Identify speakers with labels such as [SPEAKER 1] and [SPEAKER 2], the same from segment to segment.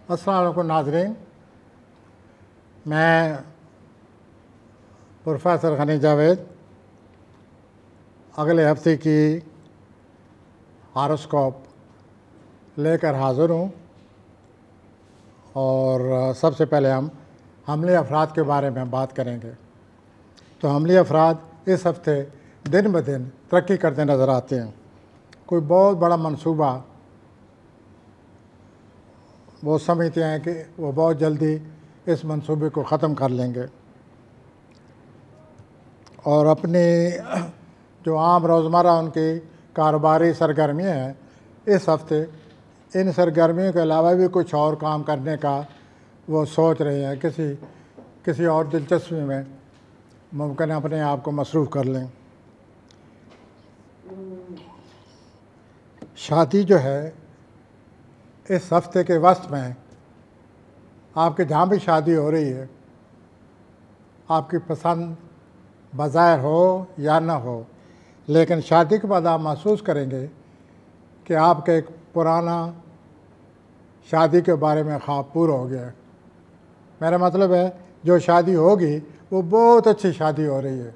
[SPEAKER 1] السلام علیکم ناظرین، میں پروفیسر غنی جاوید اگلے ہفتے کی ہاروسکوپ لے کر حاضر ہوں، اور سب سے پہلے ہم حملی افراد کے بارے میں بات کریں گے۔ تو حملی افراد اس ہفتے دن بدن ترقی کرتے نظر آتے ہیں۔ کوئی بہت بڑا منصوبہ وہ سمجھتے ہیں کہ وہ بہت جلدی اس منصوبے کو ختم کر لیں گے، اور اپنی جو عام روزمرہ ان کی کاروباری سرگرمیاں ہیں، اس ہفتے ان سرگرمیوں کے علاوہ بھی کچھ اور کام کرنے کا وہ سوچ رہے ہیں، کسی اور دلچسپی میں ممکن اپنے آپ کو مصروف کر لیں۔ شادی جو ہے اس ہفتے کے وسط میں آپ کے جہاں بھی شادی ہو رہی ہے، آپ کی پسند بظاہر ہو یا نہ ہو، لیکن شادی کے بعد آپ محسوس کریں گے کہ آپ کا ایک پرانا شادی کے بارے میں خواب پورا ہو گیا ہے۔ میرا مطلب ہے جو شادی ہوگی وہ بہت اچھی شادی ہو رہی ہے،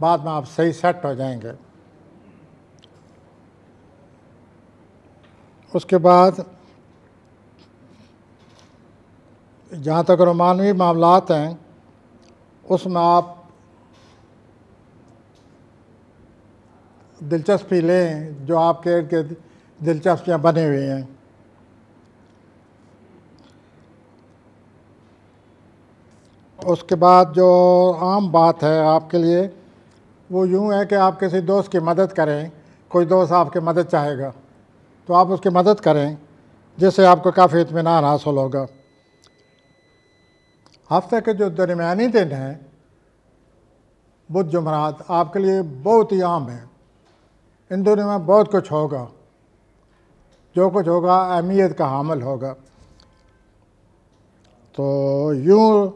[SPEAKER 1] بعد میں آپ صحیح سیٹ ہو جائیں گے۔ اس کے بعد جہاں تک رومانوی معاملات ہیں، اس میں آپ دلچسپی لیں جو آپ کے ارد گرد دلچسپیاں بنے ہوئی ہیں۔ اس کے بعد جو عام بات ہے آپ کے لیے وہ یوں ہے کہ آپ کسی دوست کی مدد کریں۔ کوئی دوست آپ کی مدد چاہے گا تو آپ اس کی مدد کریں، جس سے آپ کو کافی اطمینان حاصل ہوگا۔ ہفتے کے جو درمیانی دن ہیں، بدھ جمعرات، آپ کے لیے بہت ہی عام ہیں۔ ان دنوں میں بہت کچھ ہوگا، جو کچھ ہوگا اہمیت کا حامل ہوگا۔ تو یوں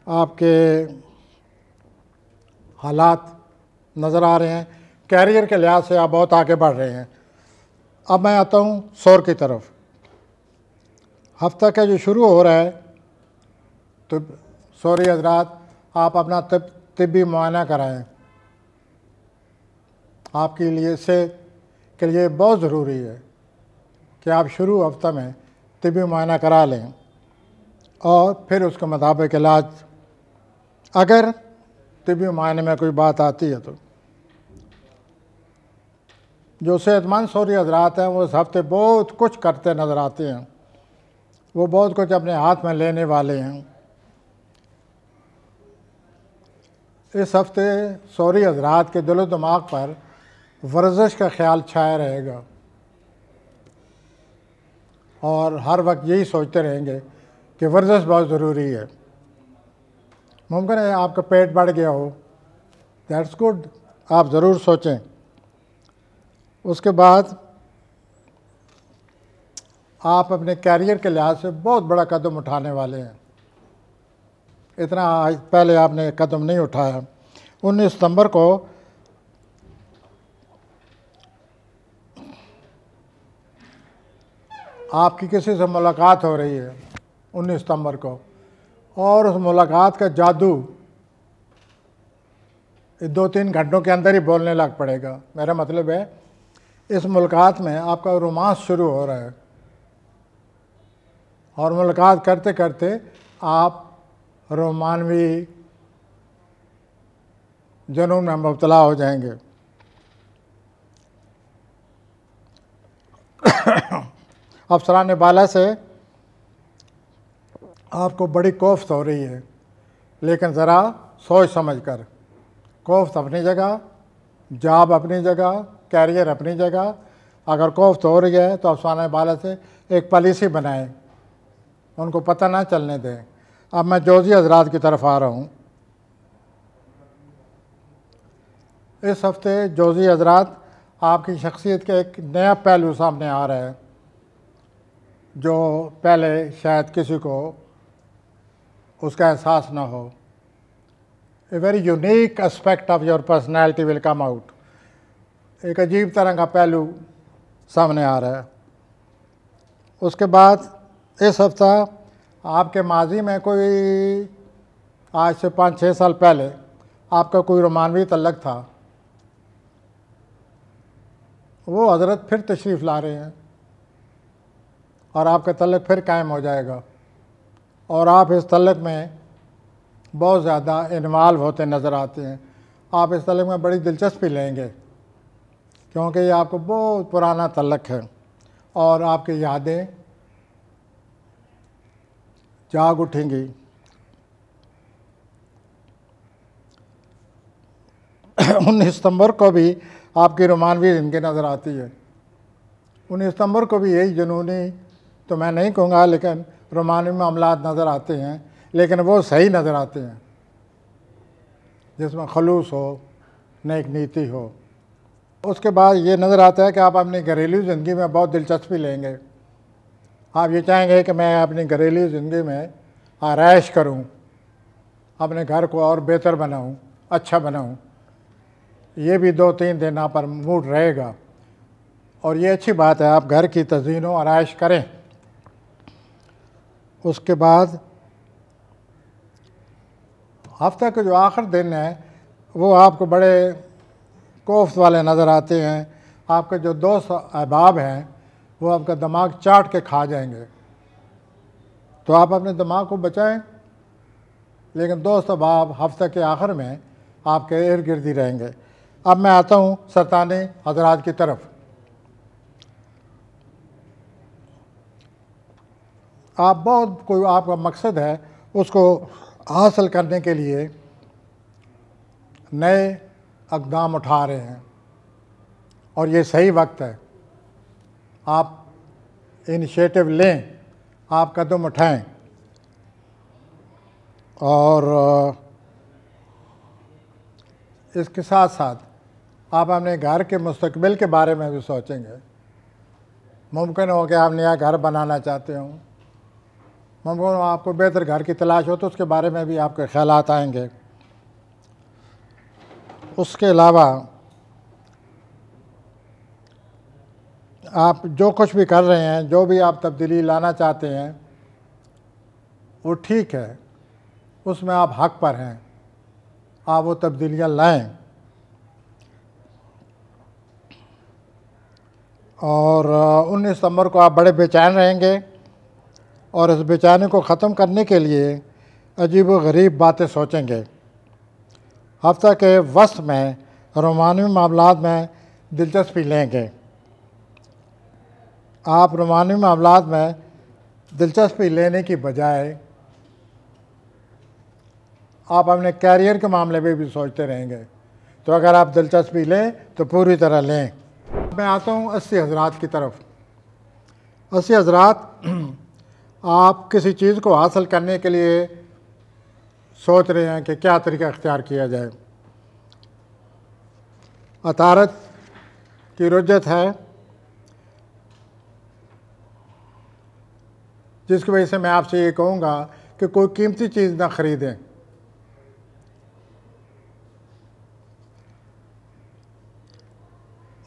[SPEAKER 1] آپ کے حالات نظر آ رہے ہیں، کیریئر کے لحاظ سے آپ بہت آگے بڑھ رہے ہیں۔ اب میں آتا ہوں سور کی طرف۔ ہفتہ کا جو شروع ہو رہا ہے، تو سوری حضرات، آپ اپنا طبی معائنہ کرائیں۔ آپ کے لیے صحت کے لیے بہت ضروری ہے کہ آپ شروع ہفتہ میں طبی معائنہ کرا لیں، اور پھر اس کے مطابق علاج، اگر طبی معائنے میں کوئی بات آتی ہے تو۔ جو صحت مند سوری حضرات ہیں وہ اس ہفتے بہت کچھ کرتے نظر آتے ہیں، وہ بہت کچھ اپنے ہاتھ میں لینے والے ہیں۔ اس ہفتے سوری حضرات کے دل و دماغ پر ورزش کا خیال چھایا رہے گا، اور ہر وقت یہی سوچتے رہیں گے کہ ورزش بہت ضروری ہے۔ ممکن ہے آپ کا پیٹ بڑھ گیا ہو، دیٹس گڈ، آپ ضرور سوچیں۔ اس کے بعد آپ اپنے کیریئر کے لحاظ سے بہت بڑا قدم اٹھانے والے ہیں۔ اتنا پہلے آپ نے قدم نہیں اٹھایا۔ 19 ستمبر کو آپ کی کسی سے ملاقات ہو رہی ہے، 19 ستمبر کو، اور اس ملاقات کا جادو 2-3 گھنٹوں کے اندر ہی بولنے لگ پڑے گا۔ میرا مطلب ہے اس ملاقات میں آپ کا رومانس شروع ہو رہا ہے، اور ملاقات کرتے کرتے آپ رومانوی جنون میں مبتلا ہو جائیں گے۔ افسران بالا سے آپ کو بڑی کوفت ہو رہی ہے، لیکن ذرا سوچ سمجھ کر۔ کوفت اپنی جگہ، جاب اپنی جگہ، کیریئر اپنی جگہ۔ اگر کوفت ہو رہی ہے تو افسران بالا سے ایک پالیسی بنائیں، ان کو پتہ نہ چلنے دیں۔ اب میں جوزی حضرات کی طرف آ رہا ہوں۔ اس ہفتے جوزی حضرات، آپ کی شخصیت کا ایک نیا پہلو سامنے آ رہا ہے، جو پہلے شاید کسی کو اس کا احساس نہ ہو۔ A very unique aspect of your personality will come out۔ ایک عجیب طرح کا پہلو سامنے آ رہا ہے۔ اس کے بعد اس ہفتہ آپ کے ماضی میں کوئی آج سے 5-6 سال پہلے آپ کا کوئی رومانوی تعلق تھا، وہ حضرت پھر تشریف لا رہے ہیں اور آپ کا تعلق پھر قائم ہو جائے گا، اور آپ اس تعلق میں بہت زیادہ انوالو ہوتے نظر آتے ہیں۔ آپ اس تعلق میں بڑی دلچسپی لیں گے کیونکہ یہ آپ کو بہت پرانا تعلق ہے، اور آپ کی یادیں جاگ اٹھیں گی۔ 19 ستمبر کو بھی آپ کی رومانوی زندگی نظر آتی ہے۔ 19 ستمبر کو بھی یہی جنونی تو میں نہیں کہوں گا، لیکن رومانوی معاملات نظر آتے ہیں، لیکن وہ صحیح نظر آتے ہیں جس میں خلوص ہو، نیک نیتی ہو۔ اس کے بعد یہ نظر آتا ہے کہ آپ اپنی گھریلو زندگی میں بہت دلچسپی لیں گے۔ آپ یہ چاہیں گے کہ میں اپنی گھریلو زندگی میں آرائش کروں، اپنے گھر کو اور بہتر بناؤں، اچھا بناؤں۔ یہ بھی 2-3 دن آپ پر موڈ رہے گا، اور یہ اچھی بات ہے، آپ گھر کی تزئین و آرائش کریں۔ اس کے بعد ہفتہ کے جو آخر دن ہیں وہ آپ کو بڑے کوفت والے نظر آتے ہیں۔ آپ کے جو دوست احباب ہیں وہ آپ کا دماغ چاٹ کے کھا جائیں گے، تو آپ اپنے دماغ کو بچائیں، لیکن دوست احباب ہفتہ کے آخر میں آپ کے ارد گرد ہی رہیں گے۔ اب میں آتا ہوں سرطانی حضرات کی طرف۔ آپ بہت کوئی آپ کا مقصد ہے، اس کو حاصل کرنے کے لیے نئے اقدام اٹھا رہے ہیں، اور یہ صحیح وقت ہے۔ آپ انیشیٹو لیں، آپ قدم اٹھائیں، اور اس کے ساتھ ساتھ آپ اپنے گھر کے مستقبل کے بارے میں بھی سوچیں گے۔ ممکن ہو کہ آپ نیا گھر بنانا چاہتے ہوں، ممکن ہو آپ کو بہتر گھر کی تلاش ہو، تو اس کے بارے میں بھی آپ کے خیالات آئیں گے۔ اس کے علاوہ آپ جو کچھ بھی کر رہے ہیں، جو بھی آپ تبدیلی لانا چاہتے ہیں، وہ ٹھیک ہے، اس میں آپ حق پر ہیں، آپ وہ تبدیلیاں لائیں۔ اور 19 ستمبر کو آپ بڑے بے چین رہیں گے، اور اس بے چینی کو ختم کرنے کے لیے عجیب و غریب باتیں سوچیں گے۔ ہفتہ کے وسط میں رومانوی معاملات میں دلچسپی لیں گے۔ آپ رومانوی معاملات میں دلچسپی لینے کی بجائے آپ اپنے کیریئر کے معاملے میں بھی سوچتے رہیں گے، تو اگر آپ دلچسپی لیں تو پوری طرح لیں۔ میں آتا ہوں 80 حضرات کی طرف۔ 80 حضرات، آپ کسی چیز کو حاصل کرنے کے لیے سوچ رہے ہیں کہ کیا طریقہ اختیار کیا جائے۔ عطارد کی رجت ہے، جس کی وجہ سے میں آپ سے یہ کہوں گا کہ کوئی قیمتی چیز نہ خریدیں۔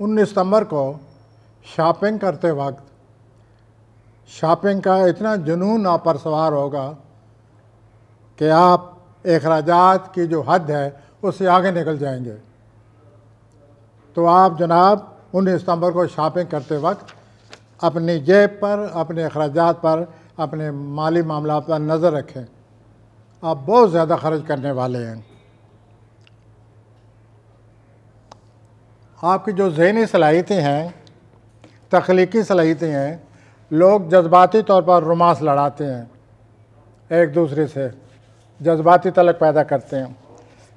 [SPEAKER 1] 19 ستمبر کو شاپنگ کرتے وقت شاپنگ کا اتنا جنون آپ پر سوار ہوگا کہ آپ اخراجات کی جو حد ہے اس سے آگے نکل جائیں گے۔ تو آپ جناب 19 ستمبر کو شاپنگ کرتے وقت اپنی جیب پر، اپنے اخراجات پر، اپنے مالی معاملات پر نظر رکھیں۔ آپ بہت زیادہ خرچ کرنے والے ہیں۔ آپ کی جو ذہنی صلاحیتیں ہیں، تخلیقی صلاحیتیں ہیں، لوگ جذباتی طور پر رومانس لڑاتے ہیں، ایک دوسرے سے جذباتی تعلق پیدا کرتے ہیں،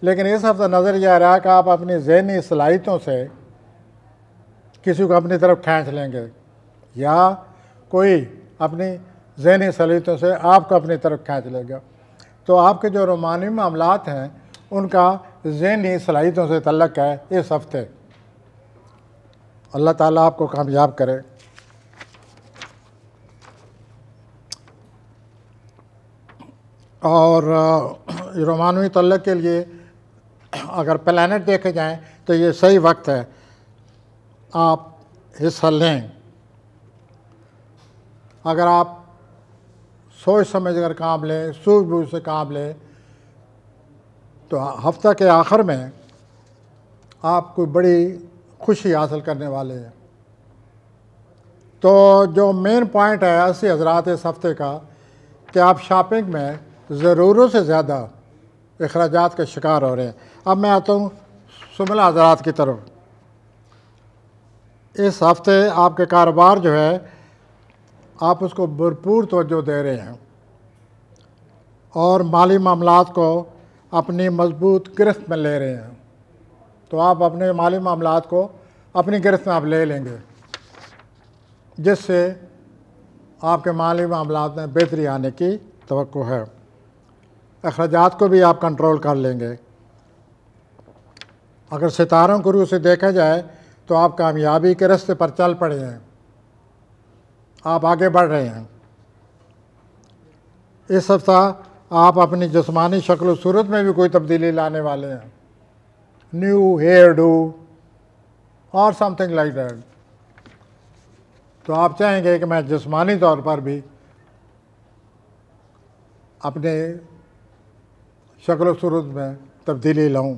[SPEAKER 1] لیکن اس ہفتہ نظر یہ آ رہا ہے کہ آپ اپنی ذہنی صلاحیتوں سے کسی کو اپنی طرف کھینچ لیں گے، یا کوئی اپنی ذہنی صلاحیتوں سے آپ کو اپنی طرف کھینچ لے گا۔ تو آپ کے جو رومانوی معاملات ہیں ان کا ذہنی صلاحیتوں سے تعلق ہے اس ہفتے۔ اللہ تعالیٰ آپ کو کامیاب کرے۔ اور رومانوی تعلق کے لیے اگر پلانٹ دیکھے جائیں تو یہ صحیح وقت ہے، آپ حصہ لیں۔ اگر آپ سوچ سمجھ کر کام لیں، سوجھ بوجھ سے کام لیں، تو ہفتہ کے آخر میں آپ کو بڑی خوشی حاصل کرنے والے ہیں۔ تو جو مین پوائنٹ ہے ایسے حضرات اس ہفتے کا کہ آپ شاپنگ میں ضرورت سے زیادہ اخراجات کا شکار ہو رہے ہیں۔ اب میں آتا ہوں سملہ حضرات کی طرف۔ اس ہفتے آپ کے کاروبار جو ہے آپ اس کو بھرپور توجہ دے رہے ہیں اور مالی معاملات کو اپنی مضبوط گرفت میں لے رہے ہیں۔ تو آپ اپنے مالی معاملات کو اپنی گرفت میں آپ لے لیں گے، جس سے آپ کے مالی معاملات میں بہتری آنے کی توقع ہے۔ اخراجات کو بھی آپ کنٹرول کر لیں گے۔ اگر ستاروں کو روح سے دیکھا جائے تو آپ کامیابی کے راستے پر چل پڑے ہیں، آپ آگے بڑھ رہے ہیں۔ اس ہفتہ آپ اپنی جسمانی شکل و صورت میں بھی کوئی تبدیلی لانے والے ہیں، نیو ہیئر ڈو اور سم تھنگ لائک دیٹ۔ تو آپ چاہیں گے کہ میں جسمانی طور پر بھی اپنے شکل و صورت میں تبدیلی لاؤں۔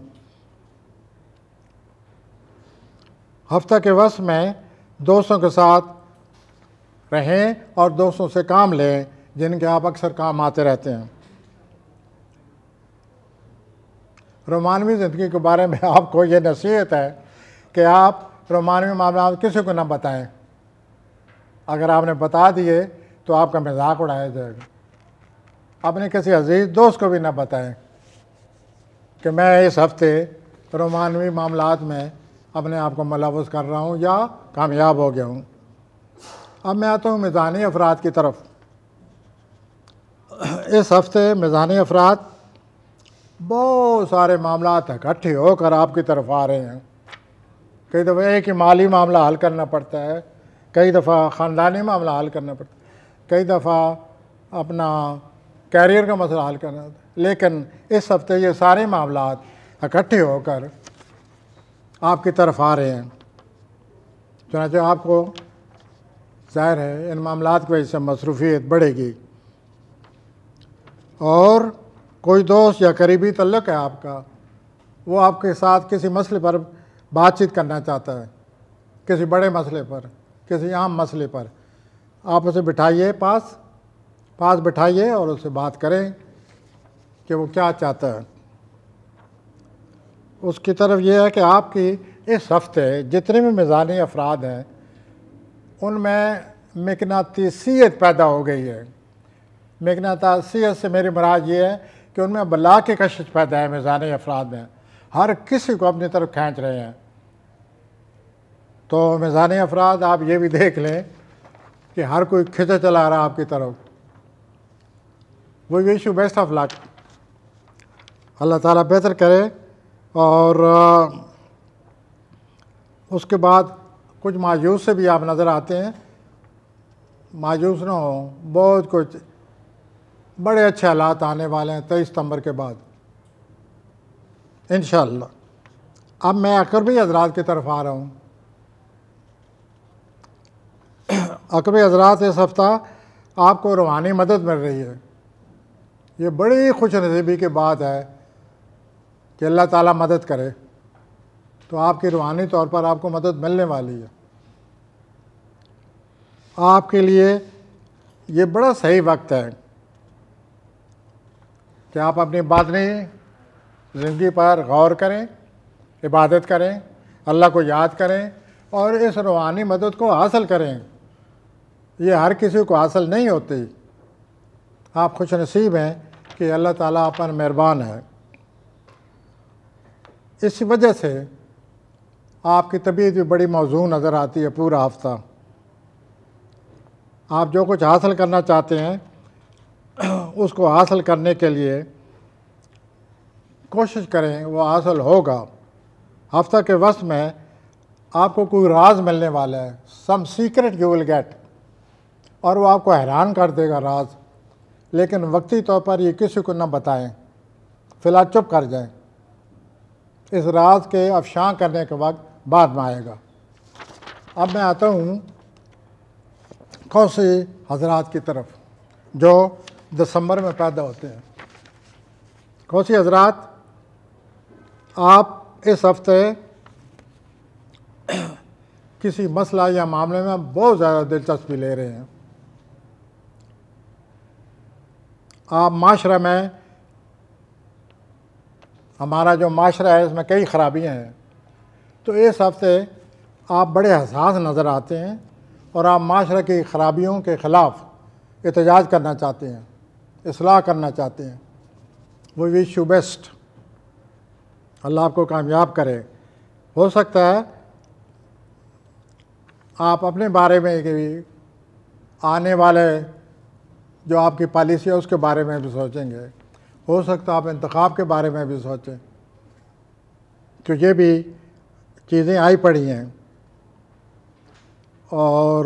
[SPEAKER 1] ہفتہ کے وسط میں دوستوں کے ساتھ رہیں اور دوستوں سے کام لیں جن کے آپ اکثر کام آتے رہتے ہیں۔ رومانوی زندگی کے بارے میں آپ کو یہ نصیحت ہے کہ آپ رومانوی معاملات کسی کو نہ بتائیں۔ اگر آپ نے بتا دیے تو آپ کا مذاق اڑایا جائے گا۔ اپنے کسی عزیز دوست کو بھی نہ بتائیں کہ میں اس ہفتے رومانوی معاملات میں اپنے آپ کو ملوث کر رہا ہوں یا کامیاب ہو گیا ہوں۔ اب میں آتا ہوں میزانی افراد کی طرف۔ اس ہفتے میزانی افراد بہت سارے معاملات اکٹھے ہو کر آپ کی طرف آ رہے ہیں۔ کئی دفعہ ایک ہی مالی معاملہ حل کرنا پڑتا ہے، کئی دفعہ خاندانی معاملہ حل کرنا پڑتا ہے، کئی دفعہ اپنا کیریئر کا مسئلہ حل کرنا ہوتا ہے، لیکن اس ہفتے یہ سارے معاملات اکٹھے ہو کر آپ کی طرف آ رہے ہیں۔ چنانچہ آپ کو ظاہر ہے ان معاملات کی وجہ سے مصروفیت بڑھے گی، اور کوئی دوست یا قریبی تعلق ہے آپ کا، وہ آپ کے ساتھ کسی مسئلے پر بات چیت کرنا چاہتا ہے، کسی بڑے مسئلے پر، کسی عام مسئلے پر۔ آپ اسے بٹھائیے، پاس بٹھائیے اور اس سے بات کریں کہ وہ کیا چاہتا ہے۔ اس کی طرف یہ ہے کہ آپ کی اس ہفتے جتنے بھی میزانی افراد ہیں ان میں مقناطیسیت پیدا ہو گئی ہے۔ مقناطیسیت سے میری مراد یہ ہے کہ ان میں بلا کی کشش پیدا ہے۔ میزانی افراد میں ہر کسی کو اپنی طرف کھینچ رہے ہیں۔ تو میزانی افراد آپ یہ بھی دیکھ لیں کہ ہر کوئی کھینچا چلا رہا آپ کی طرف۔ وہ وش یو بیسٹ آف لک۔ اللہ تعالیٰ بہتر کرے۔ اور اس کے بعد کچھ مایوس سے بھی آپ نظر آتے ہیں۔ مایوس نہ ہوں، بہت کچھ بڑے اچھے حالات آنے والے ہیں 23 ستمبر کے بعد انشاءاللہ۔ اب میں اقربی حضرات کی طرف آ رہا ہوں۔ اقربی حضرات اس ہفتہ آپ کو روحانی مدد مل رہی ہے۔ یہ بڑی خوش نصیبی کی بات ہے کہ اللہ تعالیٰ مدد کرے، تو آپ کی روحانی طور پر آپ کو مدد ملنے والی ہے۔ آپ کے لیے یہ بڑا صحیح وقت ہے کہ آپ اپنی باطنی زندگی پر غور کریں، عبادت کریں، اللہ کو یاد کریں اور اس روحانی مدد کو حاصل کریں۔ یہ ہر کسی کو حاصل نہیں ہوتی۔ آپ خوش نصیب ہیں کہ اللہ تعالیٰ آپ پر مہربان ہے۔ اس وجہ سے آپ کی طبیعت بھی بڑی موزوں نظر آتی ہے پورا ہفتہ۔ آپ جو کچھ حاصل کرنا چاہتے ہیں اس کو حاصل کرنے کے لیے کوشش کریں، وہ حاصل ہوگا۔ ہفتہ کے وسط میں آپ کو کوئی راز ملنے والا ہے، سم سیکرٹ یو ول گیٹ، اور وہ آپ کو حیران کر دے گا راز، لیکن وقتی طور پر یہ کسی کو نہ بتائیں، فی الحال چپ کر جائیں۔ اس راز کے افشاں کرنے کے وقت بعد میں آئے گا۔ اب میں آتا ہوں کوسی حضرات کی طرف جو دسمبر میں پیدا ہوتے ہیں۔ کوسی حضرات، آپ اس ہفتے کسی مسئلہ یا معاملے میں بہت زیادہ دلچسپی لے رہے ہیں۔ آپ معاشرہ میں، ہمارا جو معاشرہ ہے اس میں کئی خرابیاں ہیں، تو اس ہفتے آپ بڑے حساس نظر آتے ہیں اور آپ معاشرہ کی خرابیوں کے خلاف احتجاج کرنا چاہتے ہیں، اصلاح کرنا چاہتے ہیں۔ وی وش یو بیسٹ، اللہ آپ کو کامیاب کرے۔ ہو سکتا ہے آپ اپنے بارے میں بھی آنے والے جو آپ کی پالیسی ہے اس کے بارے میں بھی سوچیں گے، ہو سکتا ہے آپ انتخاب کے بارے میں بھی سوچیں، تو یہ بھی چیزیں آئی پڑی ہیں۔ اور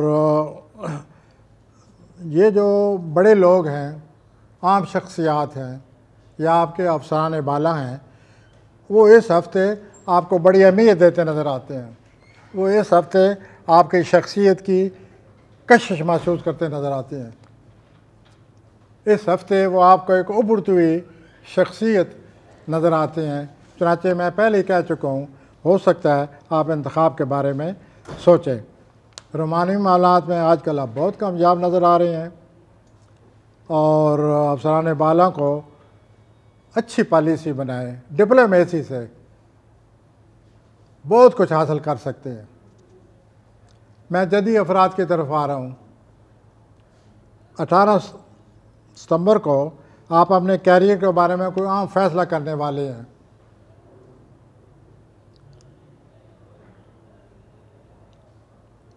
[SPEAKER 1] یہ جو بڑے لوگ ہیں، عام شخصیات ہیں یا آپ کے افسران بالا ہیں، وہ اس ہفتے آپ کو بڑی اہمیت دیتے نظر آتے ہیں۔ وہ اس ہفتے آپ کی شخصیت کی کشش محسوس کرتے نظر آتے ہیں۔ اس ہفتے وہ آپ کو ایک ابھرتی ہوئی شخصیت نظر آتے ہیں۔ چنانچہ میں پہلے ہی کہہ چکا ہوں، ہو سکتا ہے آپ انتخاب کے بارے میں سوچیں۔ رومانی معاملات میں آج کل آپ بہت کامیاب نظر آ رہے ہیں اور افسران بالا کو اچھی پالیسی بنائیں، ڈپلومیسی سے بہت کچھ حاصل کر سکتے ہیں۔ میں جدید افراد کی طرف آ رہا ہوں۔ 18 ستمبر کو آپ اپنے کیریئر کے بارے میں کوئی عام فیصلہ کرنے والے ہیں۔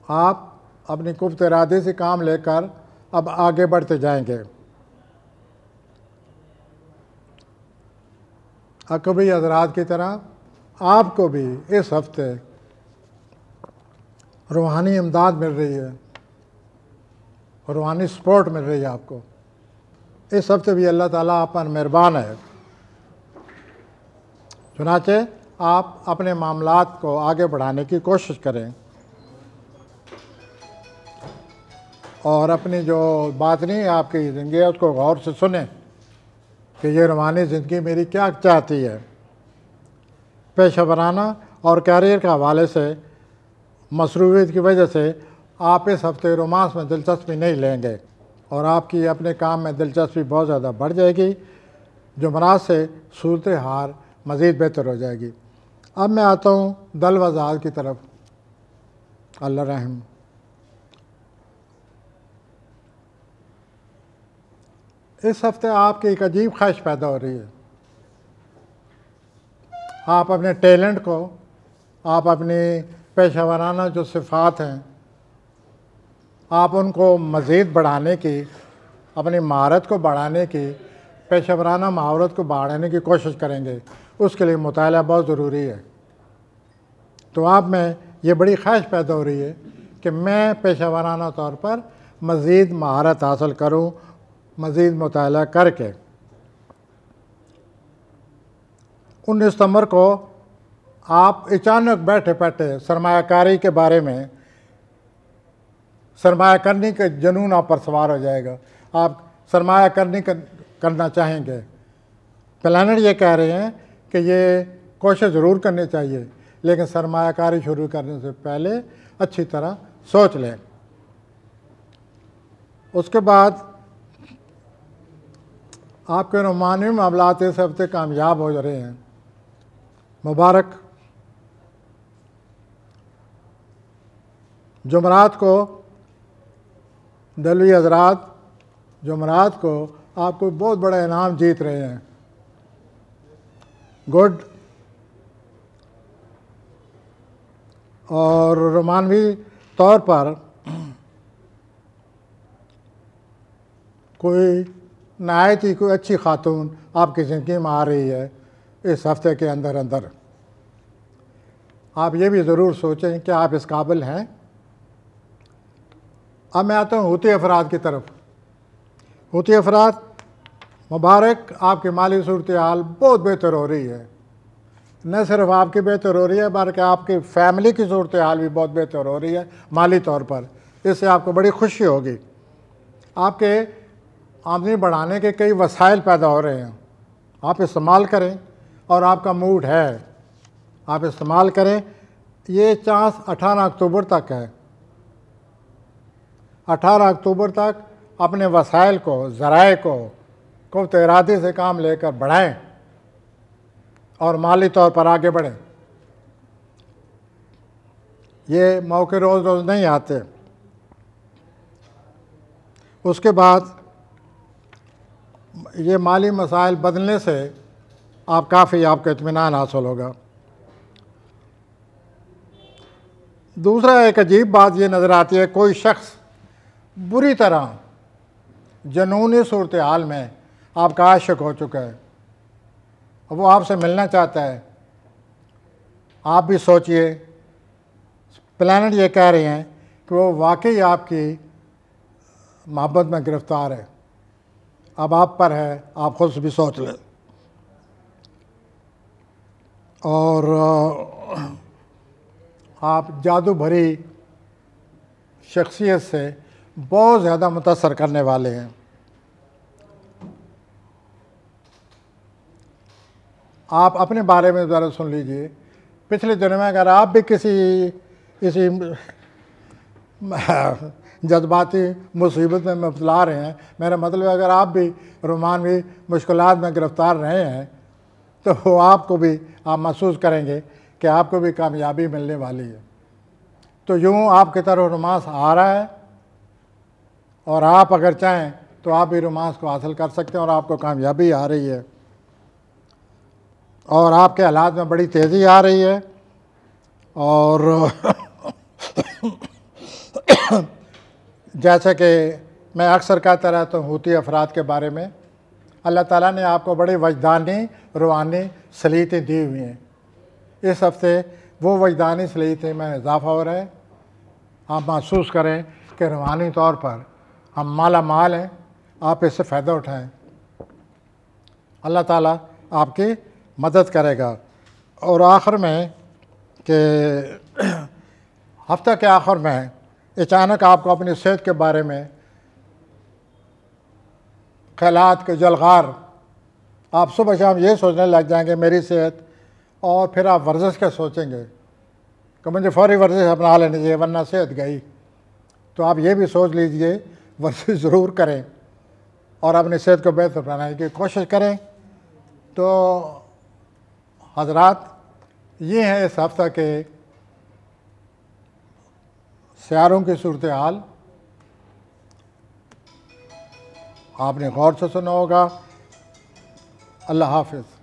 [SPEAKER 1] آپ اپنی قوت ارادی سے کام لے کر اب آگے بڑھتے جائیں گے۔ عقبی حضرات کی طرح آپ کو بھی اس ہفتے روحانی امداد مل رہی ہے، روحانی سپورٹ مل رہی ہے آپ کو۔ اس ہفتے بھی اللہ تعالیٰ آپ پر مہربان ہے۔ چنانچہ آپ اپنے معاملات کو آگے بڑھانے کی کوشش کریں اور اپنی جو باطنی آپ کی زندگی ہے اس کو غور سے سنیں کہ یہ روحانی زندگی میری کیا چاہتی ہے۔ پیشہ ورانہ اور کیریئر کے حوالے سے مصروفیت کی وجہ سے آپ اس ہفتے رومانس میں دلچسپی نہیں لیں گے اور آپ کی اپنے کام میں دلچسپی بہت زیادہ بڑھ جائے گی، جمعرات سے صورتحال مزید بہتر ہو جائے گی۔ اب میں آتا ہوں دل و ذات کی طرف۔ اللہ رحم۔ اس ہفتے آپ کی ایک عجیب خواہش پیدا ہو رہی ہے۔ آپ اپنے ٹیلنٹ کو، آپ اپنی پیشہ ورانہ جو صفات ہیں، آپ ان کو مزید بڑھانے کی، اپنی مہارت کو بڑھانے کی، پیشہ ورانہ مہارت کو بڑھانے کی کوشش کریں گے۔ اس کے لیے مطالعہ بہت ضروری ہے۔ تو آپ میں یہ بڑی خواہش پیدا ہو رہی ہے کہ میں پیشہ ورانہ طور پر مزید مہارت حاصل کروں، مزید مطالعہ کر کے۔ 19 ستمبر کو آپ اچانک بیٹھے بیٹھے سرمایہ کاری کے بارے میں، سرمایہ کرنے کے جنون آپ پر سوار ہو جائے گا۔ آپ سرمایہ کرنا چاہیں گے۔ پلانٹ یہ کہہ رہے ہیں کہ یہ کوشش ضرور کرنی چاہیے، لیکن سرمایہ کاری شروع کرنے سے پہلے اچھی طرح سوچ لیں۔ اس کے بعد آپ کے رومانی معاملات اس ہفتے کامیاب ہو رہے ہیں، مبارک۔ جمعرات کو دلوی حضرات، جمعرات کو آپ کو بہت بڑا انعام جیت رہے ہیں۔ گڈ۔ اور رومانوی طور پر کوئی نہایت ہی کوئی اچھی خاتون آپ کی زندگی میں آ رہی ہے اس ہفتے کے اندر اندر۔ آپ یہ بھی ضرور سوچیں کہ آپ اس قابل ہیں۔ اب میں آتا ہوں ہوتی افراد کی طرف۔ ہوتی افراد، مبارک، آپ کی مالی صورتحال بہت بہتر ہو رہی ہے۔ نہ صرف آپ کی بہتر ہو رہی ہے بلکہ آپ کی فیملی کی صورتحال بھی بہت بہتر ہو رہی ہے مالی طور پر۔ اس سے آپ کو بڑی خوشی ہوگی۔ آپ کے آمدنی بڑھانے کے کئی وسائل پیدا ہو رہے ہیں، آپ استعمال کریں، اور آپ کا موڈ ہے آپ استعمال کریں۔ یہ چانس 18 اکتوبر تک ہے۔ 18 اکتوبر تک اپنے وسائل کو، ذرائع کو قوت ارادی سے کام لے کر بڑھائیں اور مالی طور پر آگے بڑھیں۔ یہ موقع روز روز نہیں آتے۔ اس کے بعد یہ مالی مسائل بدلنے سے آپ کو اطمینان حاصل ہوگا۔ دوسرا ایک عجیب بات یہ نظر آتی ہے، کوئی شخص بری طرح جنونی صورتحال میں آپ کا عاشق ہو چکا ہے، وہ آپ سے ملنا چاہتا ہے۔ آپ بھی سوچئے، پلانٹ یہ کہہ رہے ہیں کہ وہ واقعی آپ کی محبت میں گرفتار ہے۔ اب آپ پر ہے، آپ خود بھی سوچ لیں۔ اور آپ جادو بھری شخصیت سے بہت زیادہ متاثر کرنے والے ہیں۔ آپ اپنے بارے میں ذرا سن لیجئے، پچھلے دنوں میں اگر آپ بھی کسی جذباتی مصیبت میں مبتلا رہے ہیں، میرا مطلب ہے اگر آپ بھی رومانوی مشکلات میں گرفتار رہے ہیں، تو وہ آپ کو بھی آپ محسوس کریں گے کہ آپ کو بھی کامیابی ملنے والی ہے۔ تو یوں آپ کی طرف رومانس آ رہا ہے، اور آپ اگر چاہیں تو آپ بھی رومانس کو حاصل کر سکتے ہیں، اور آپ کو کامیابی آ رہی ہے، اور آپ کے حالات میں بڑی تیزی آ رہی ہے۔ اور جیسے کہ میں اکثر کہتا رہتا ہوں حوثی افراد کے بارے میں، اللہ تعالیٰ نے آپ کو بڑی وجدانی روحانی صلاحیتیں دی ہوئی ہیں۔ اس ہفتے وہ وجدانی صلاحیتیں میں اضافہ ہو رہا ہے۔ آپ محسوس کریں کہ روحانی طور پر ہم مالا مال ہیں، آپ اس سے فائدہ اٹھائیں۔ اللہ تعالیٰ آپ کی مدد کرے گا۔ اور آخر میں کہ ہفتہ کے آخر میں اچانک آپ کو اپنی صحت کے بارے میں خیالات کے جلغار، آپ صبح شام یہ سوچنے لگ جائیں گے میری صحت، اور پھر آپ ورزش کا سوچیں گے کہ مجھے فوری ورزش اپنا لینی چاہیے ورنہ صحت گئی۔ تو آپ یہ بھی سوچ لیجئے ورزش ضرور کریں اور اپنی صحت کو بہتر بنانے کی کوشش کریں۔ تو حضرات، یہ ہیں اس ہفتہ کے سیاروں کی صورتحال۔ آپ نے غور سے سنا ہوگا۔ اللہ حافظ۔